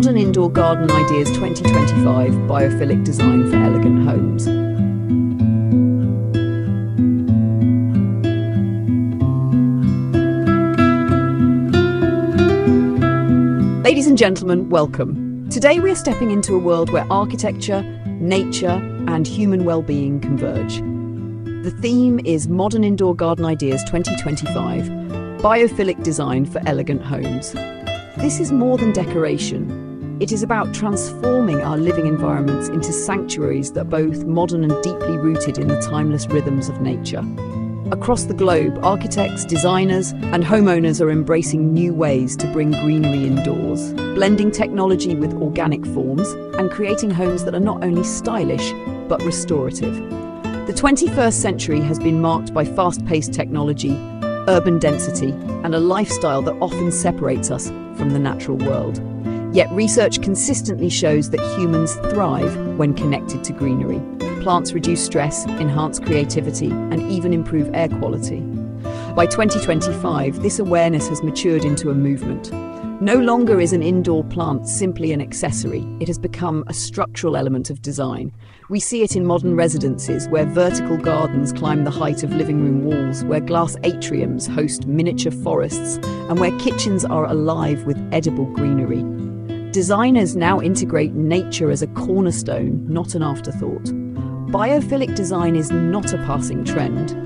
Modern Indoor Garden Ideas 2025 Biophilic Design for Elegant Homes. Ladies and gentlemen, welcome. Today we are stepping into a world where architecture, nature, and human well-being converge. The theme is Modern Indoor Garden Ideas 2025 Biophilic Design for Elegant Homes. This is more than decoration. It is about transforming our living environments into sanctuaries that are both modern and deeply rooted in the timeless rhythms of nature. Across the globe, architects, designers, and homeowners are embracing new ways to bring greenery indoors, blending technology with organic forms and creating homes that are not only stylish, but restorative. The 21st century has been marked by fast-paced technology, urban density, and a lifestyle that often separates us from the natural world. Yet research consistently shows that humans thrive when connected to greenery. Plants reduce stress, enhance creativity, and even improve air quality. By 2025, this awareness has matured into a movement. No longer is an indoor plant simply an accessory. It has become a structural element of design. We see it in modern residences where vertical gardens climb the height of living room walls, where glass atriums host miniature forests, and where kitchens are alive with edible greenery. Designers now integrate nature as a cornerstone, not an afterthought. Biophilic design is not a passing trend.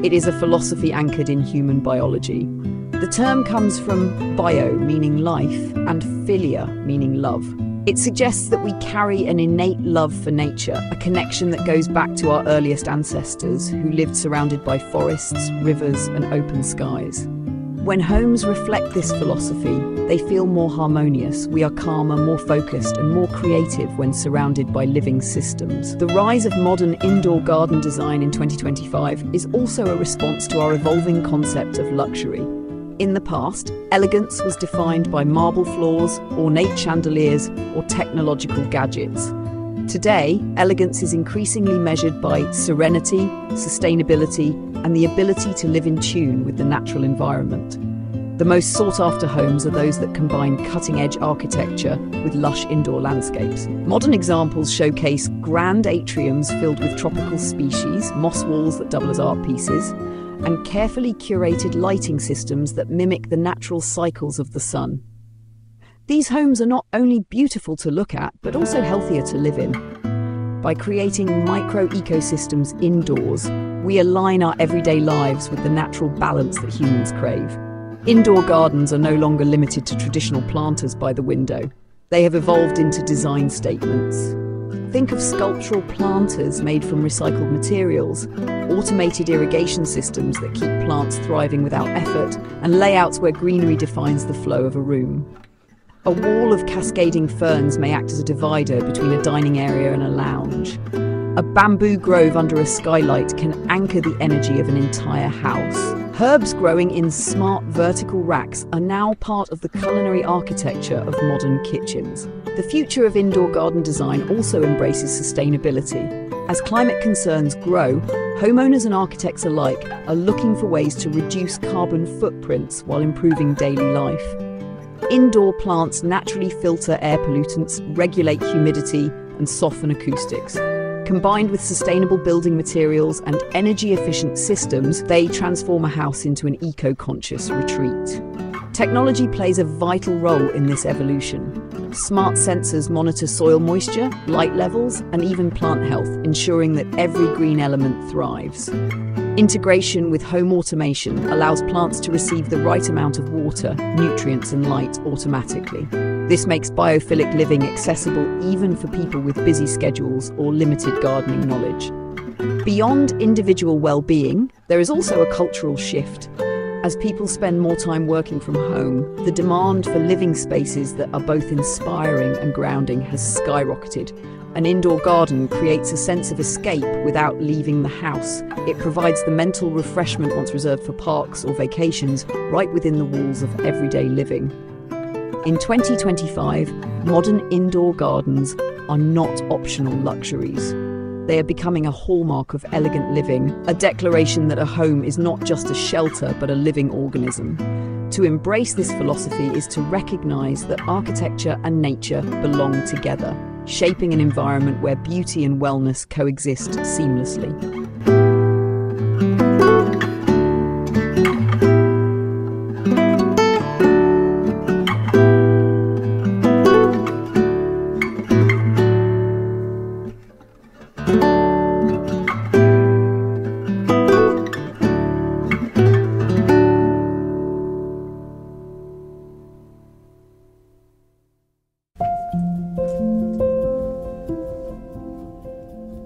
It is a philosophy anchored in human biology. The term comes from bio, meaning life, and philia, meaning love. It suggests that we carry an innate love for nature, a connection that goes back to our earliest ancestors who lived surrounded by forests, rivers, and open skies. When homes reflect this philosophy, they feel more harmonious. We are calmer, more focused, and more creative when surrounded by living systems. The rise of modern indoor garden design in 2025 is also a response to our evolving concept of luxury. In the past, elegance was defined by marble floors, ornate chandeliers, or technological gadgets. Today, elegance is increasingly measured by serenity, sustainability, and the ability to live in tune with the natural environment. The most sought-after homes are those that combine cutting-edge architecture with lush indoor landscapes. Modern examples showcase grand atriums filled with tropical species, moss walls that double as art pieces, and carefully curated lighting systems that mimic the natural cycles of the sun. These homes are not only beautiful to look at, but also healthier to live in. By creating micro-ecosystems indoors, we align our everyday lives with the natural balance that humans crave. Indoor gardens are no longer limited to traditional planters by the window. They have evolved into design statements. Think of sculptural planters made from recycled materials, automated irrigation systems that keep plants thriving without effort, and layouts where greenery defines the flow of a room. A wall of cascading ferns may act as a divider between a dining area and a lounge. A bamboo grove under a skylight can anchor the energy of an entire house. Herbs growing in smart vertical racks are now part of the culinary architecture of modern kitchens. The future of indoor garden design also embraces sustainability. As climate concerns grow, homeowners and architects alike are looking for ways to reduce carbon footprints while improving daily life. Indoor plants naturally filter air pollutants, regulate humidity, and soften acoustics. Combined with sustainable building materials and energy-efficient systems, they transform a house into an eco-conscious retreat. Technology plays a vital role in this evolution. Smart sensors monitor soil moisture, light levels, and even plant health, ensuring that every green element thrives. Integration with home automation allows plants to receive the right amount of water, nutrients, and light automatically. This makes biophilic living accessible even for people with busy schedules or limited gardening knowledge. Beyond individual well-being, there is also a cultural shift. As people spend more time working from home, the demand for living spaces that are both inspiring and grounding has skyrocketed. An indoor garden creates a sense of escape without leaving the house. It provides the mental refreshment once reserved for parks or vacations, right within the walls of everyday living. In 2025, modern indoor gardens are not optional luxuries. They are becoming a hallmark of elegant living, a declaration that a home is not just a shelter but a living organism. To embrace this philosophy is to recognize that architecture and nature belong together, shaping an environment where beauty and wellness coexist seamlessly.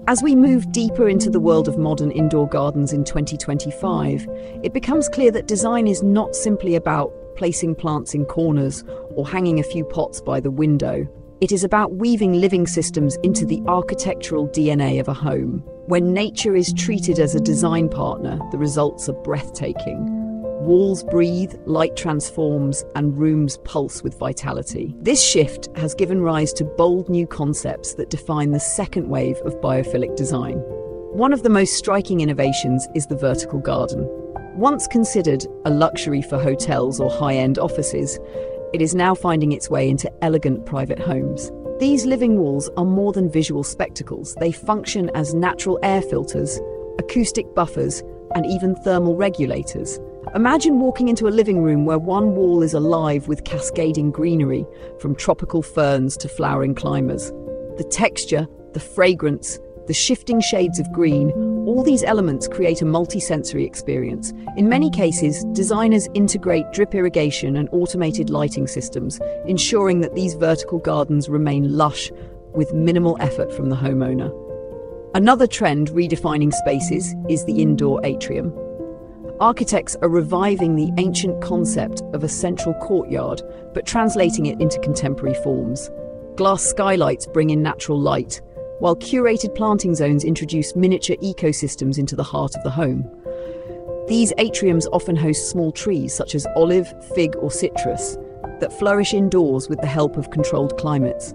As we move deeper into the world of modern indoor gardens in 2025, it becomes clear that design is not simply about placing plants in corners or hanging a few pots by the window. It is about weaving living systems into the architectural DNA of a home. When nature is treated as a design partner, the results are breathtaking. Walls breathe, light transforms, and rooms pulse with vitality. This shift has given rise to bold new concepts that define the second wave of biophilic design. One of the most striking innovations is the vertical garden. Once considered a luxury for hotels or high-end offices, it is now finding its way into elegant private homes. These living walls are more than visual spectacles. They function as natural air filters, acoustic buffers, and even thermal regulators. Imagine walking into a living room where one wall is alive with cascading greenery, from tropical ferns to flowering climbers. The texture, the fragrance, the shifting shades of green, all these elements create a multi-sensory experience. In many cases, designers integrate drip irrigation and automated lighting systems, ensuring that these vertical gardens remain lush with minimal effort from the homeowner. Another trend redefining spaces is the indoor atrium. Architects are reviving the ancient concept of a central courtyard, but translating it into contemporary forms. Glass skylights bring in natural light, while curated planting zones introduce miniature ecosystems into the heart of the home. These atriums often host small trees such as olive, fig, or citrus that flourish indoors with the help of controlled climates.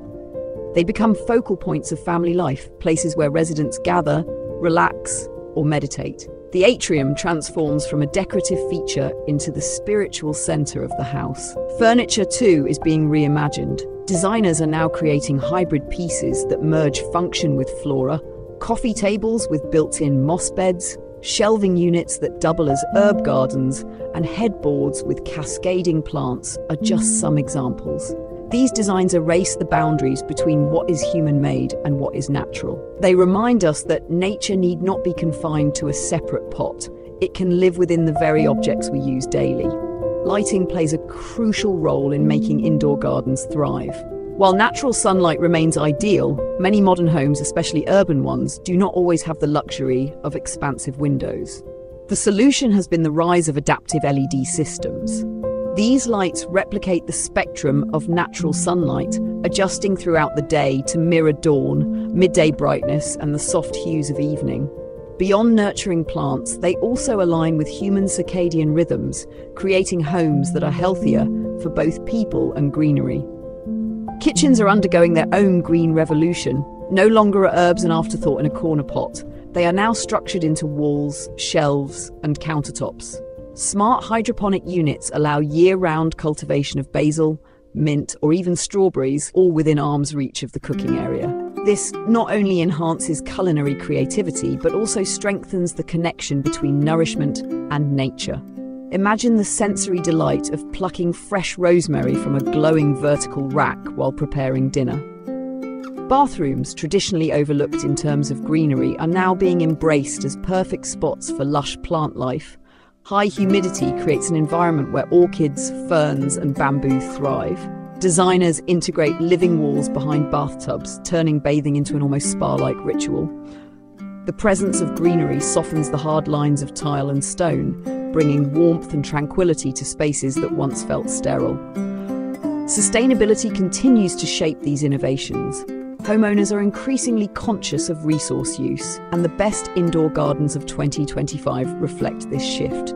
They become focal points of family life, places where residents gather, relax, or meditate. The atrium transforms from a decorative feature into the spiritual center of the house. Furniture, too, is being reimagined. Designers are now creating hybrid pieces that merge function with flora, coffee tables with built-in moss beds, shelving units that double as herb gardens, and headboards with cascading plants are just some examples. These designs erase the boundaries between what is human-made and what is natural. They remind us that nature need not be confined to a separate pot. It can live within the very objects we use daily. Lighting plays a crucial role in making indoor gardens thrive. While natural sunlight remains ideal, many modern homes, especially urban ones, do not always have the luxury of expansive windows. The solution has been the rise of adaptive LED systems. These lights replicate the spectrum of natural sunlight, adjusting throughout the day to mirror dawn, midday brightness, and the soft hues of evening. Beyond nurturing plants, they also align with human circadian rhythms, creating homes that are healthier for both people and greenery. Kitchens are undergoing their own green revolution. No longer are herbs an afterthought in a corner pot. They are now structured into walls, shelves, and countertops. Smart hydroponic units allow year-round cultivation of basil, mint, or even strawberries, all within arm's reach of the cooking area. This not only enhances culinary creativity, but also strengthens the connection between nourishment and nature. Imagine the sensory delight of plucking fresh rosemary from a glowing vertical rack while preparing dinner. Bathrooms, traditionally overlooked in terms of greenery, are now being embraced as perfect spots for lush plant life. High humidity creates an environment where orchids, ferns, and bamboo thrive. Designers integrate living walls behind bathtubs, turning bathing into an almost spa-like ritual. The presence of greenery softens the hard lines of tile and stone, bringing warmth and tranquility to spaces that once felt sterile. Sustainability continues to shape these innovations. Homeowners are increasingly conscious of resource use, and the best indoor gardens of 2025 reflect this shift.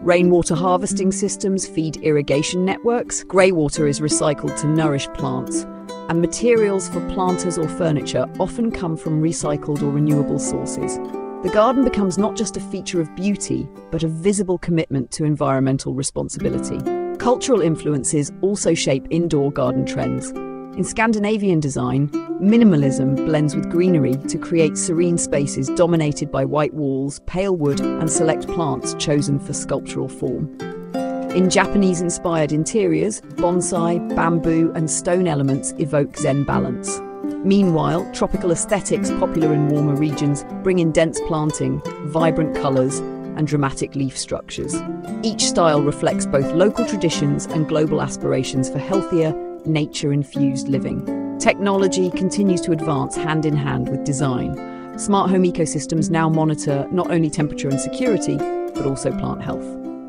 Rainwater harvesting systems feed irrigation networks, grey water is recycled to nourish plants, and materials for planters or furniture often come from recycled or renewable sources. The garden becomes not just a feature of beauty, but a visible commitment to environmental responsibility. Cultural influences also shape indoor garden trends. In Scandinavian design, minimalism blends with greenery to create serene spaces dominated by white walls, pale wood, and select plants chosen for sculptural form. In Japanese-inspired interiors, bonsai, bamboo, and stone elements evoke Zen balance. Meanwhile, tropical aesthetics popular in warmer regions bring in dense planting, vibrant colours, and dramatic leaf structures. Each style reflects both local traditions and global aspirations for healthier, nature-infused living. Technology continues to advance hand in hand with design. Smart home ecosystems now monitor not only temperature and security, but also plant health.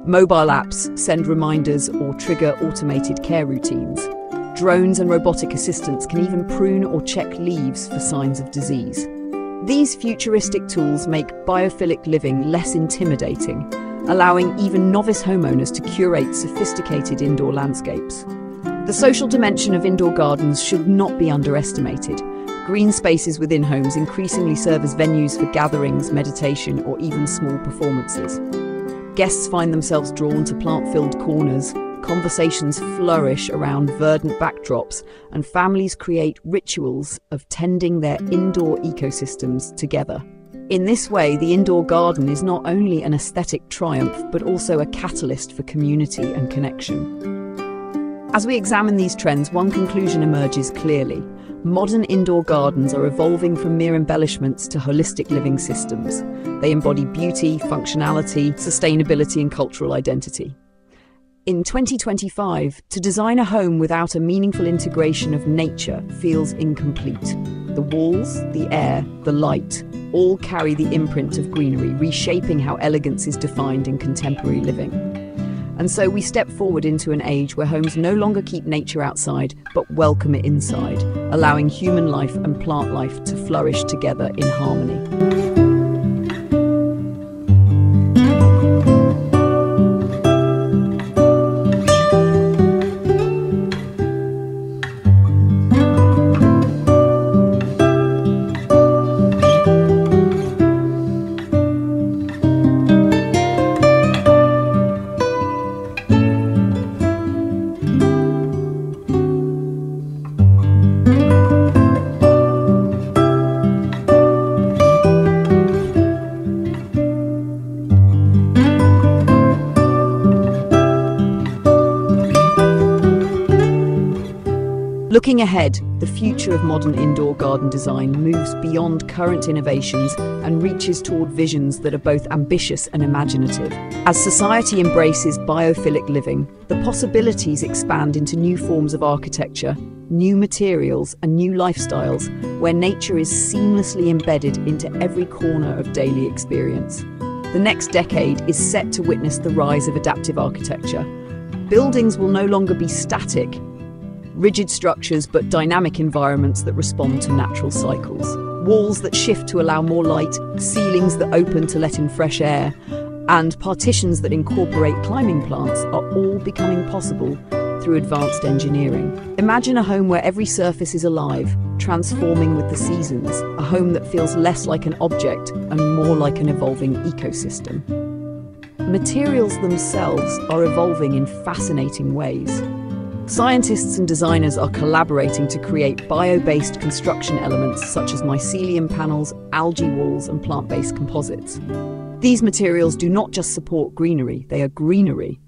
Mobile apps send reminders or trigger automated care routines. Drones and robotic assistants can even prune or check leaves for signs of disease. These futuristic tools make biophilic living less intimidating, allowing even novice homeowners to curate sophisticated indoor landscapes. The social dimension of indoor gardens should not be underestimated. Green spaces within homes increasingly serve as venues for gatherings, meditation, or even small performances. Guests find themselves drawn to plant-filled corners, conversations flourish around verdant backdrops, and families create rituals of tending their indoor ecosystems together. In this way, the indoor garden is not only an aesthetic triumph, but also a catalyst for community and connection. As we examine these trends, one conclusion emerges clearly. Modern indoor gardens are evolving from mere embellishments to holistic living systems. They embody beauty, functionality, sustainability, and cultural identity. In 2025, to design a home without a meaningful integration of nature feels incomplete. The walls, the air, the light, all carry the imprint of greenery, reshaping how elegance is defined in contemporary living. And so we step forward into an age where homes no longer keep nature outside, but welcome it inside, allowing human life and plant life to flourish together in harmony. Looking ahead, the future of modern indoor garden design moves beyond current innovations and reaches toward visions that are both ambitious and imaginative. As society embraces biophilic living, the possibilities expand into new forms of architecture, new materials, and new lifestyles, where nature is seamlessly embedded into every corner of daily experience. The next decade is set to witness the rise of adaptive architecture. Buildings will no longer be static, rigid structures, but dynamic environments that respond to natural cycles. Walls that shift to allow more light, ceilings that open to let in fresh air, and partitions that incorporate climbing plants are all becoming possible through advanced engineering. Imagine a home where every surface is alive, transforming with the seasons, a home that feels less like an object and more like an evolving ecosystem. Materials themselves are evolving in fascinating ways. Scientists and designers are collaborating to create bio-based construction elements such as mycelium panels, algae walls, and plant-based composites. These materials do not just support greenery, they are greenery.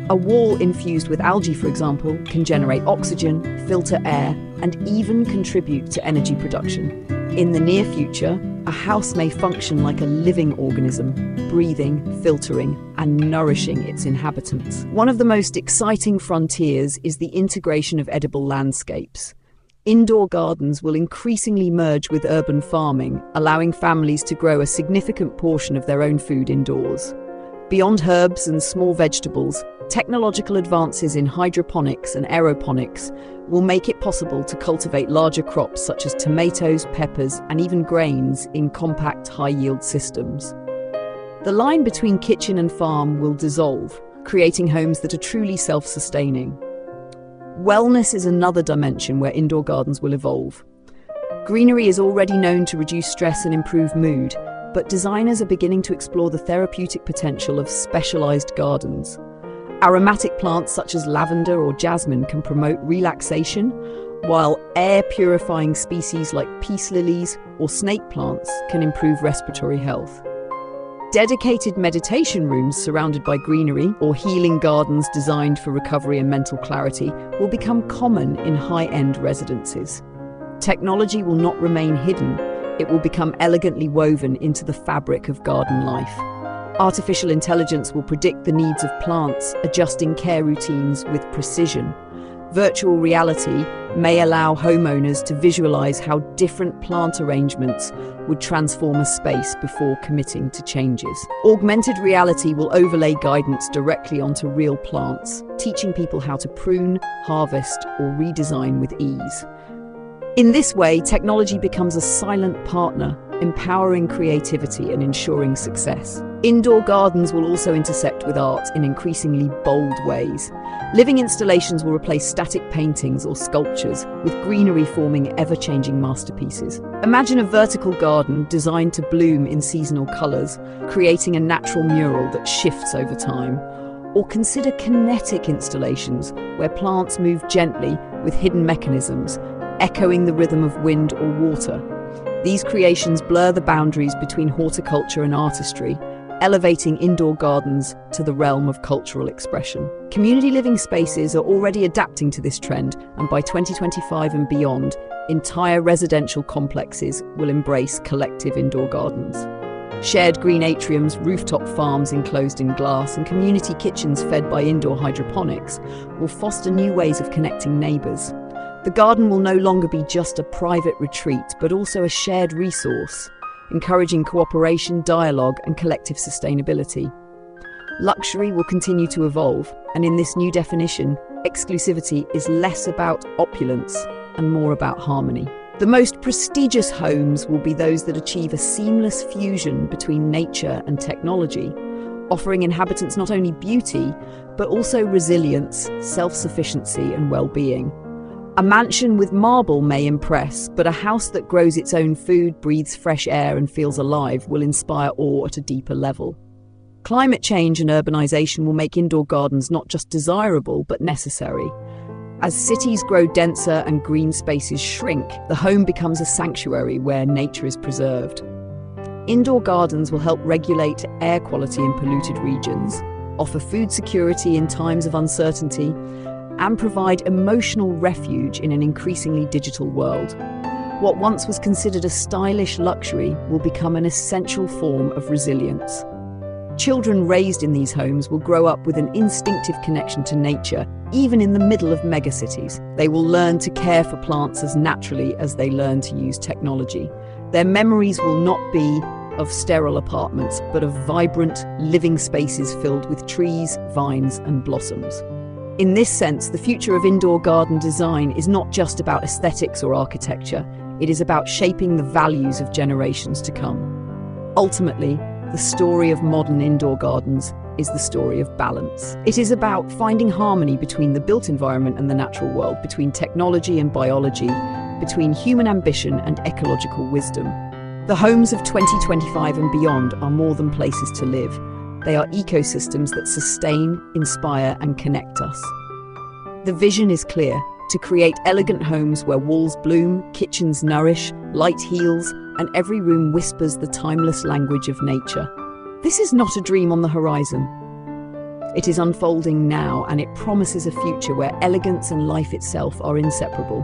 A wall infused with algae, for example, can generate oxygen, filter air, and even contribute to energy production. In the near future, a house may function like a living organism, breathing, filtering, and nourishing its inhabitants. One of the most exciting frontiers is the integration of edible landscapes. Indoor gardens will increasingly merge with urban farming, allowing families to grow a significant portion of their own food indoors. Beyond herbs and small vegetables, technological advances in hydroponics and aeroponics will make it possible to cultivate larger crops such as tomatoes, peppers, and even grains in compact, high-yield systems. The line between kitchen and farm will dissolve, creating homes that are truly self-sustaining. Wellness is another dimension where indoor gardens will evolve. Greenery is already known to reduce stress and improve mood, but designers are beginning to explore the therapeutic potential of specialized gardens. Aromatic plants such as lavender or jasmine can promote relaxation, while air-purifying species like peace lilies or snake plants can improve respiratory health. Dedicated meditation rooms surrounded by greenery or healing gardens designed for recovery and mental clarity will become common in high-end residences. Technology will not remain hidden. It will become elegantly woven into the fabric of garden life. Artificial intelligence will predict the needs of plants, adjusting care routines with precision. Virtual reality may allow homeowners to visualize how different plant arrangements would transform a space before committing to changes. Augmented reality will overlay guidance directly onto real plants, teaching people how to prune, harvest, or redesign with ease. In this way, technology becomes a silent partner, empowering creativity and ensuring success. Indoor gardens will also intersect with art in increasingly bold ways. Living installations will replace static paintings or sculptures, with greenery forming ever-changing masterpieces. Imagine a vertical garden designed to bloom in seasonal colours, creating a natural mural that shifts over time. Or consider kinetic installations, where plants move gently with hidden mechanisms, echoing the rhythm of wind or water. These creations blur the boundaries between horticulture and artistry, elevating indoor gardens to the realm of cultural expression. Community living spaces are already adapting to this trend, and by 2025 and beyond, entire residential complexes will embrace collective indoor gardens. Shared green atriums, rooftop farms enclosed in glass, and community kitchens fed by indoor hydroponics will foster new ways of connecting neighbours. The garden will no longer be just a private retreat, but also a shared resource, encouraging cooperation, dialogue, and collective sustainability. Luxury will continue to evolve, and in this new definition, exclusivity is less about opulence and more about harmony. The most prestigious homes will be those that achieve a seamless fusion between nature and technology, offering inhabitants not only beauty, but also resilience, self-sufficiency, and well-being. A mansion with marble may impress, but a house that grows its own food, breathes fresh air, and feels alive will inspire awe at a deeper level. Climate change and urbanization will make indoor gardens not just desirable, but necessary. As cities grow denser and green spaces shrink, the home becomes a sanctuary where nature is preserved. Indoor gardens will help regulate air quality in polluted regions, offer food security in times of uncertainty, and provide emotional refuge in an increasingly digital world. What once was considered a stylish luxury will become an essential form of resilience. Children raised in these homes will grow up with an instinctive connection to nature, even in the middle of megacities. They will learn to care for plants as naturally as they learn to use technology. Their memories will not be of sterile apartments, but of vibrant, living spaces filled with trees, vines, and blossoms. In this sense, the future of indoor garden design is not just about aesthetics or architecture, it is about shaping the values of generations to come. Ultimately, the story of modern indoor gardens is the story of balance. It is about finding harmony between the built environment and the natural world, between technology and biology, between human ambition and ecological wisdom. The homes of 2025 and beyond are more than places to live. They are ecosystems that sustain, inspire, and connect us. The vision is clear: to create elegant homes where walls bloom, kitchens nourish, light heals, and every room whispers the timeless language of nature. This is not a dream on the horizon. It is unfolding now, and it promises a future where elegance and life itself are inseparable.